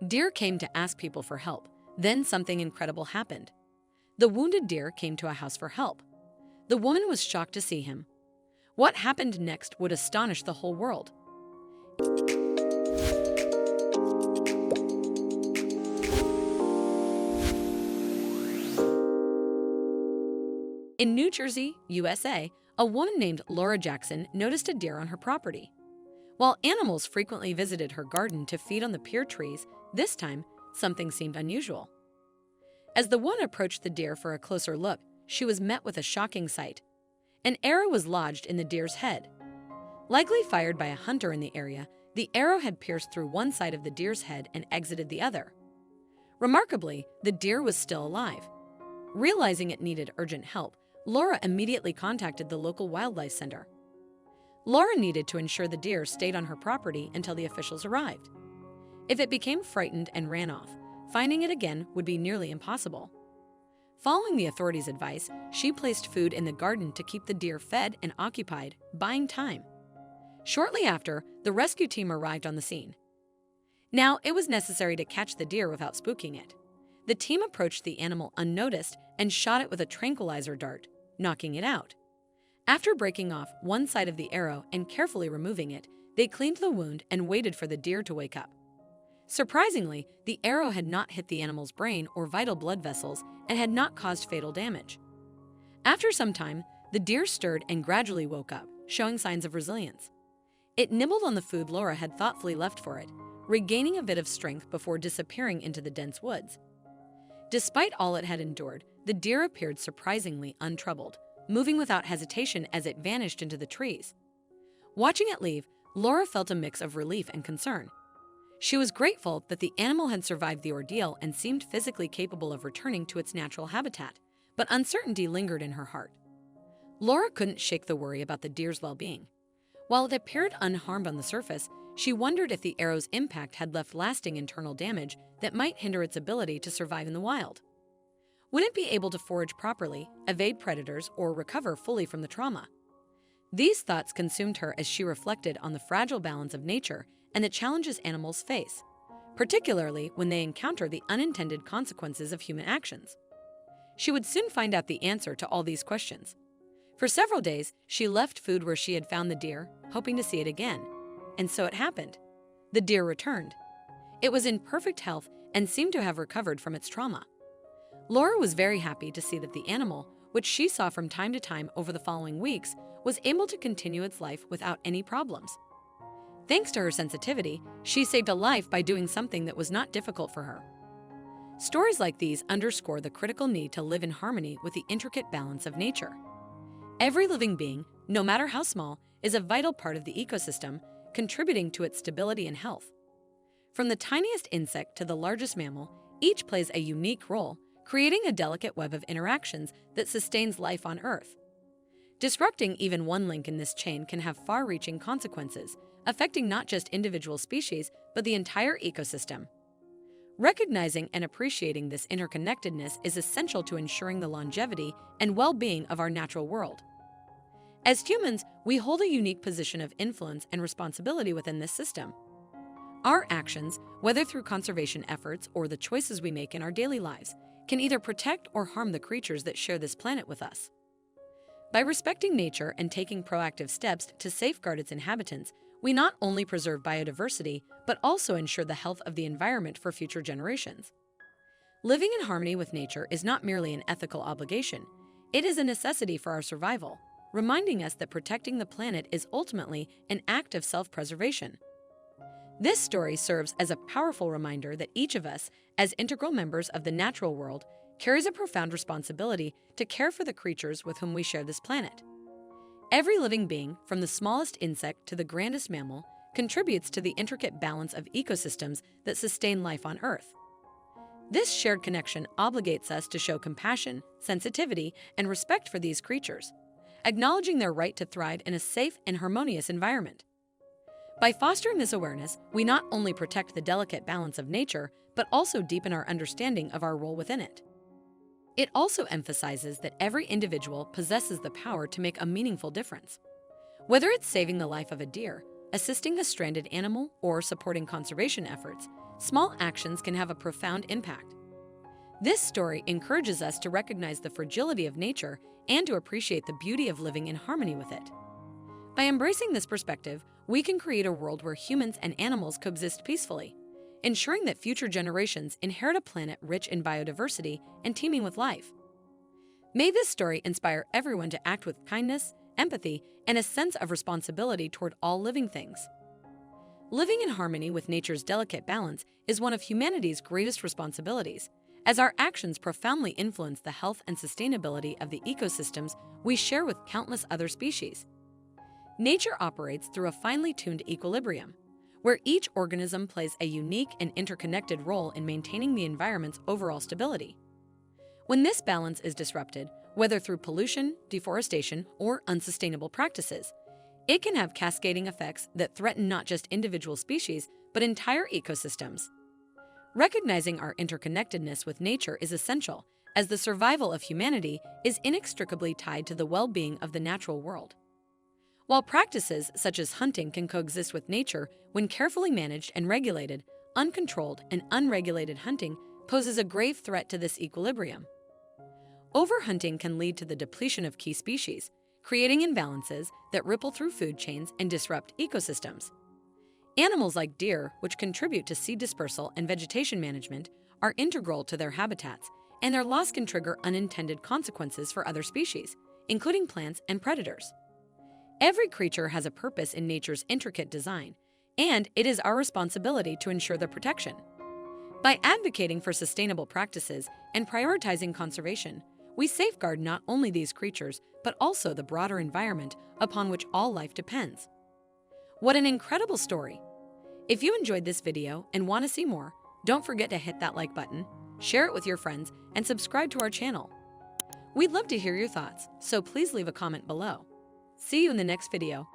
Deer came to ask people for help. Then something incredible happened. The wounded deer came to a house for help. The woman was shocked to see him. What happened next would astonish the whole world. In New Jersey, USA, a woman named Laura Jackson noticed a deer on her property. While animals frequently visited her garden to feed on the pear trees, this time, something seemed unusual. As the woman approached the deer for a closer look, she was met with a shocking sight. An arrow was lodged in the deer's head. Likely fired by a hunter in the area, the arrow had pierced through one side of the deer's head and exited the other. Remarkably, the deer was still alive. Realizing it needed urgent help, Laura immediately contacted the local wildlife center. Laura needed to ensure the deer stayed on her property until the officials arrived. If it became frightened and ran off, finding it again would be nearly impossible. Following the authorities' advice, she placed food in the garden to keep the deer fed and occupied, buying time. Shortly after, the rescue team arrived on the scene. Now, it was necessary to catch the deer without spooking it. The team approached the animal unnoticed and shot it with a tranquilizer dart, knocking it out. After breaking off one side of the arrow and carefully removing it, they cleaned the wound and waited for the deer to wake up. Surprisingly, the arrow had not hit the animal's brain or vital blood vessels and had not caused fatal damage. After some time, the deer stirred and gradually woke up, showing signs of resilience. It nibbled on the food Laura had thoughtfully left for it, regaining a bit of strength before disappearing into the dense woods. Despite all it had endured, the deer appeared surprisingly untroubled, moving without hesitation as it vanished into the trees. Watching it leave, Laura felt a mix of relief and concern. She was grateful that the animal had survived the ordeal and seemed physically capable of returning to its natural habitat, but uncertainty lingered in her heart. Laura couldn't shake the worry about the deer's well-being. While it appeared unharmed on the surface, she wondered if the arrow's impact had left lasting internal damage that might hinder its ability to survive in the wild. Would it be able to forage properly, evade predators, or recover fully from the trauma? These thoughts consumed her as she reflected on the fragile balance of nature and the challenges animals face, particularly when they encounter the unintended consequences of human actions. She would soon find out the answer to all these questions. For several days, she left food where she had found the deer, hoping to see it again. And so it happened. The deer returned. It was in perfect health and seemed to have recovered from its trauma. Laura was very happy to see that the animal, which she saw from time to time over the following weeks, was able to continue its life without any problems. Thanks to her sensitivity, she saved a life by doing something that was not difficult for her. Stories like these underscore the critical need to live in harmony with the intricate balance of nature. Every living being, no matter how small, is a vital part of the ecosystem, contributing to its stability and health. From the tiniest insect to the largest mammal, each plays a unique role, creating a delicate web of interactions that sustains life on Earth. Disrupting even one link in this chain can have far-reaching consequences, affecting not just individual species, but the entire ecosystem. Recognizing and appreciating this interconnectedness is essential to ensuring the longevity and well-being of our natural world. As humans, we hold a unique position of influence and responsibility within this system. Our actions, whether through conservation efforts or the choices we make in our daily lives, can either protect or harm the creatures that share this planet with us. By respecting nature and taking proactive steps to safeguard its inhabitants, we not only preserve biodiversity, but also ensure the health of the environment for future generations. Living in harmony with nature is not merely an ethical obligation, it is a necessity for our survival, reminding us that protecting the planet is ultimately an act of self-preservation. This story serves as a powerful reminder that each of us, as integral members of the natural world, carries a profound responsibility to care for the creatures with whom we share this planet. Every living being, from the smallest insect to the grandest mammal, contributes to the intricate balance of ecosystems that sustain life on Earth. This shared connection obligates us to show compassion, sensitivity, and respect for these creatures, acknowledging their right to thrive in a safe and harmonious environment. By fostering this awareness, we not only protect the delicate balance of nature, but also deepen our understanding of our role within it. It also emphasizes that every individual possesses the power to make a meaningful difference. Whether it's saving the life of a deer, assisting a stranded animal, or supporting conservation efforts, small actions can have a profound impact. This story encourages us to recognize the fragility of nature and to appreciate the beauty of living in harmony with it. By embracing this perspective, we can create a world where humans and animals coexist peacefully, ensuring that future generations inherit a planet rich in biodiversity and teeming with life. May this story inspire everyone to act with kindness, empathy, and a sense of responsibility toward all living things. Living in harmony with nature's delicate balance is one of humanity's greatest responsibilities, as our actions profoundly influence the health and sustainability of the ecosystems we share with countless other species. Nature operates through a finely tuned equilibrium, where each organism plays a unique and interconnected role in maintaining the environment's overall stability. When this balance is disrupted, whether through pollution, deforestation, or unsustainable practices, it can have cascading effects that threaten not just individual species, but entire ecosystems. Recognizing our interconnectedness with nature is essential, as the survival of humanity is inextricably tied to the well-being of the natural world. While practices such as hunting can coexist with nature when carefully managed and regulated, uncontrolled and unregulated hunting poses a grave threat to this equilibrium. Overhunting can lead to the depletion of key species, creating imbalances that ripple through food chains and disrupt ecosystems. Animals like deer, which contribute to seed dispersal and vegetation management, are integral to their habitats, and their loss can trigger unintended consequences for other species, including plants and predators. Every creature has a purpose in nature's intricate design, and it is our responsibility to ensure their protection. By advocating for sustainable practices and prioritizing conservation, we safeguard not only these creatures, but also the broader environment upon which all life depends. What an incredible story! If you enjoyed this video and want to see more, don't forget to hit that like button, share it with your friends, and subscribe to our channel. We'd love to hear your thoughts, so please leave a comment below. See you in the next video.